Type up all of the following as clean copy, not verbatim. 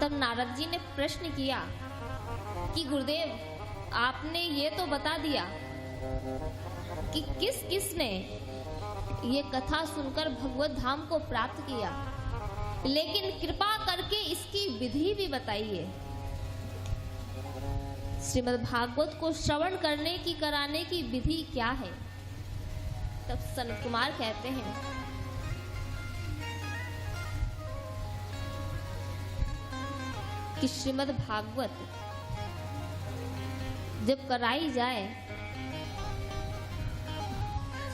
तब नारद जी ने प्रश्न किया कि गुरुदेव आपने ये तो बता दिया कि किस किस ने ये कथा सुनकर भगवत धाम को प्राप्त किया, लेकिन कृपा करके इसकी विधि भी बताइए। श्रीमद् भागवत को श्रवण करने की कराने की विधि क्या है? तब सनत कुमार कहते हैं कि श्रीमद् भागवत जब कराई जाए,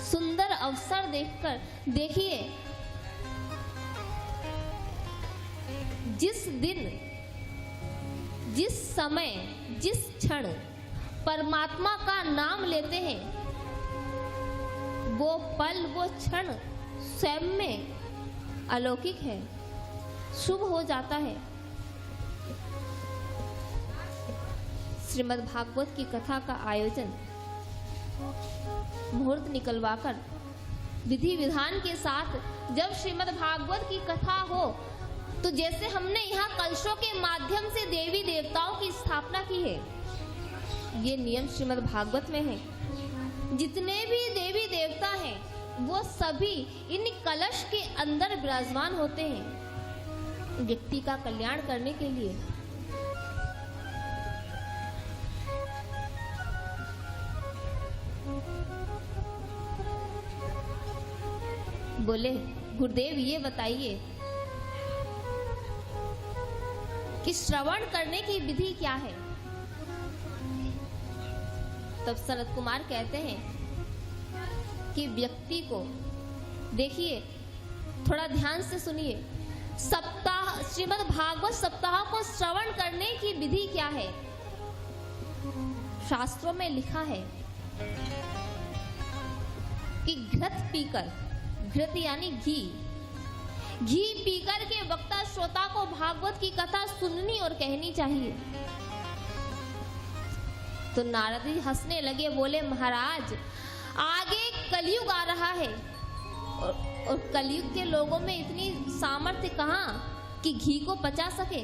सुंदर अवसर देखकर देखिए, जिस दिन, जिस समय, जिस क्षण परमात्मा का नाम लेते हैं, वो पल, वो क्षण स्वयं में अलौकिक है, शुभ हो जाता है। श्रीमद् भागवत की कथा का आयोजन मुहूर्त निकलवाकर विधि विधान के साथ जब श्रीमद् भागवत की कथा हो, तो जैसे हमने यहाँ कलशों के माध्यम से देवी देवताओं की स्थापना की है, ये नियम श्रीमद् भागवत में है। जितने भी देवी देवता हैं वो सभी इन कलश के अंदर विराजमान होते हैं व्यक्ति का कल्याण करने के लिए। बोले गुरुदेव ये बताइए कि श्रवण करने की विधि क्या है? तब सनत कुमार कहते हैं कि व्यक्ति को, देखिए थोड़ा ध्यान से सुनिए, सप्ताह श्रीमद् भागवत सप्ताह को श्रवण करने की विधि क्या है? शास्त्रों में लिखा है कि घृत पीकर, घृत यानी घी, घी पीकर के वक्ता श्रोता को भागवत की कथा सुननी और कहनी चाहिए। तो नारद जी हंसने लगे, बोले महाराज आगे कलयुग आ रहा है और कलयुग के लोगों में इतनी सामर्थ्य कहाँ कि घी को पचा सके।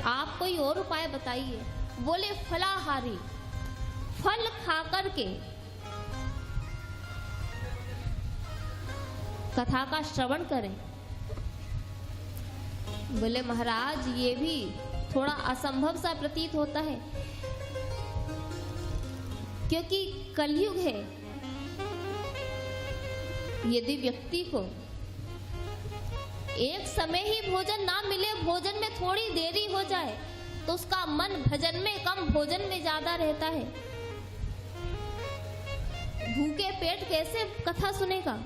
आप कोई और उपाय बताइए। बोले फलाहारी, फल खाकर के कथा का श्रवण करें। बोले महाराज ये भी थोड़ा असंभव सा प्रतीत होता है, क्योंकि कलयुग है। यदि व्यक्ति को एक समय ही भोजन ना मिले, भोजन में थोड़ी देरी हो जाए, तो उसका मन भजन में कम, भोजन में ज्यादा रहता है। भूखे पेट कैसे कथा सुनेगा?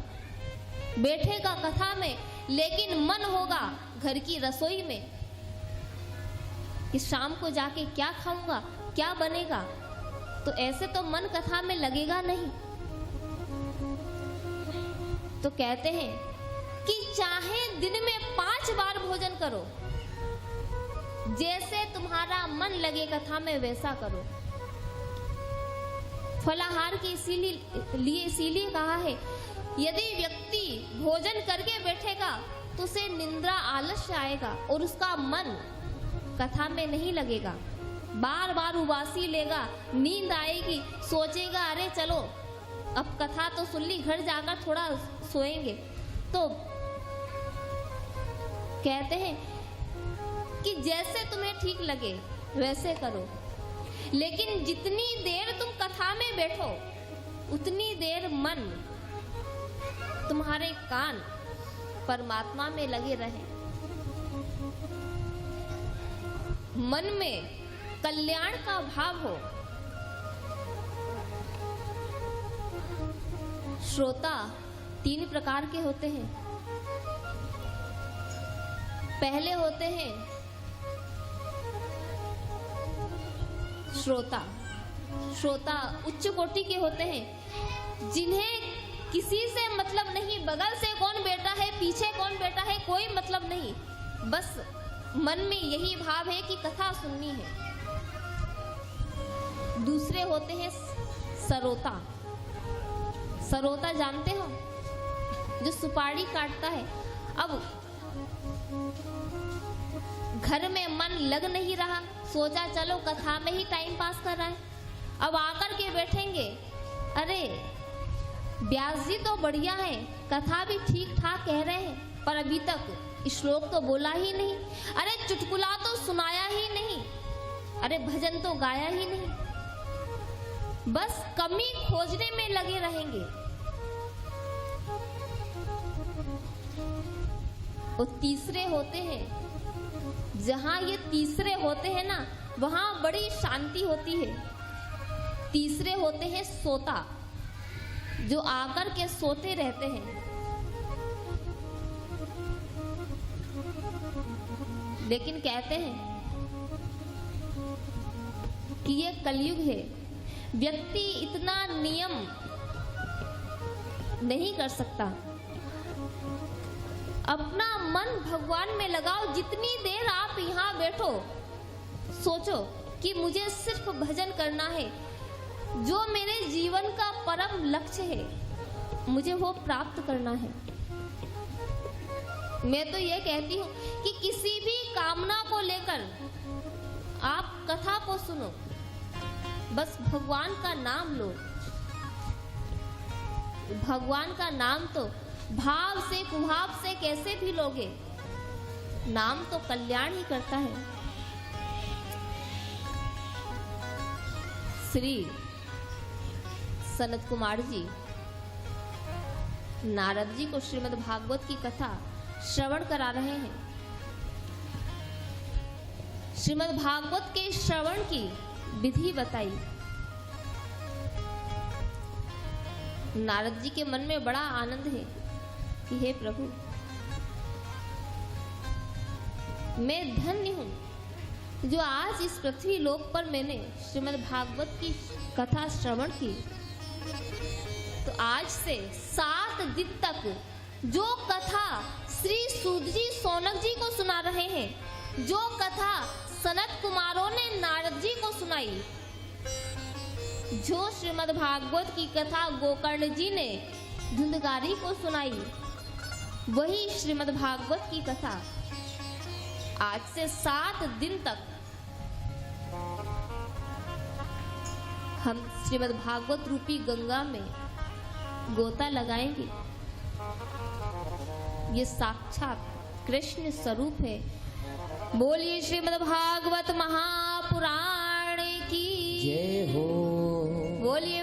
बैठेगा कथा में, लेकिन मन होगा घर की रसोई में कि शाम को जाके क्या खाऊंगा, क्या बनेगा। तो ऐसे तो मन कथा में लगेगा नहीं। तो कहते हैं कि चाहे दिन में 5 बार भोजन करो, जैसे तुम्हारा मन लगे कथा में वैसा करो। फलाहार के इसीलिए कहा है, यदि व्यक्ति भोजन करके बैठेगा तो उसे निंद्रा, आलस्य आएगा और उसका मन कथा में नहीं लगेगा। बार बार उबासी लेगा, नींद आएगी, सोचेगा अरे चलो अब कथा तो सुन ली, घर जाकर थोड़ा सोएंगे। तो कहते हैं कि जैसे तुम्हें ठीक लगे वैसे करो, लेकिन जितनी देर तुम कथा में बैठो उतनी देर मन, तुम्हारे कान परमात्मा में लगे रहे, मन में कल्याण का भाव हो। श्रोता 3 प्रकार के होते हैं। पहले होते हैं श्रोता, श्रोता उच्च कोटि के होते हैं, जिन्हें किसी से मतलब नहीं, बगल से कौन बैठा है, पीछे कौन बैठा है, कोई मतलब नहीं, बस मन में यही भाव है कि कथा सुननी है। दूसरे होते हैं सरोता। सरोता जानते हो, जो सुपारी काटता है। अब घर में मन लग नहीं रहा, सोचा चलो कथा में ही टाइम पास कर रहा है। अब आकर के बैठेंगे, अरे व्यास जी तो बढ़िया है, कथा भी ठीक ठाक कह रहे हैं, पर अभी तक श्लोक तो बोला ही नहीं, अरे चुटकुला तो सुनाया ही नहीं, अरे भजन तो गाया ही नहीं, बस कमी खोजने में लगे रहेंगे। और तीसरे होते हैं, जहां ये तीसरे होते हैं ना, वहां बड़ी शांति होती है। तीसरे होते हैं सोता, जो आकर के सोते रहते हैं। लेकिन कहते हैं कि ये कलयुग है, व्यक्ति इतना नियम नहीं कर सकता। अपना मन भगवान में लगाओ, जितनी देर आप यहाँ बैठो, सोचो कि मुझे सिर्फ भजन करना है, जो मेरे जीवन का परम लक्ष्य है, मुझे वो प्राप्त करना है। मैं तो ये कहती हूँ कि किसी भी कामना को लेकर आप कथा को सुनो, बस भगवान का नाम लो। भगवान का नाम तो भाव से कुभाव से कैसे भी लोगे, नाम तो कल्याण ही करता है। श्री सनत कुमार जी नारद जी को श्रीमद् भागवत की कथा श्रवण करा रहे हैं। श्रीमद् भागवत के श्रवण की विधि बताई। नारद जी के मन में बड़ा आनंद है कि हे प्रभु, मैं धन्य हूं जो आज इस पृथ्वी लोक पर मैंने श्रीमद् भागवत की कथा श्रवण की। तो आज से 7 दिन तक जो कथा श्री सूत जी सौनक जी को सुना रहे हैं, जो कथा सनत कुमारों ने नारद जी को सुनाई, जो श्रीमद् भागवत की कथा गोकर्ण जी ने धुंधकारी को सुनाई, वही श्रीमद् भागवत की कथा आज से 7 दिन तक हम श्रीमद् भागवत रूपी गंगा में गोता लगाएंगे। ये साक्षात कृष्ण स्वरूप है। बोलिए श्रीमद् भागवत महापुराण की जय हो। बोलिए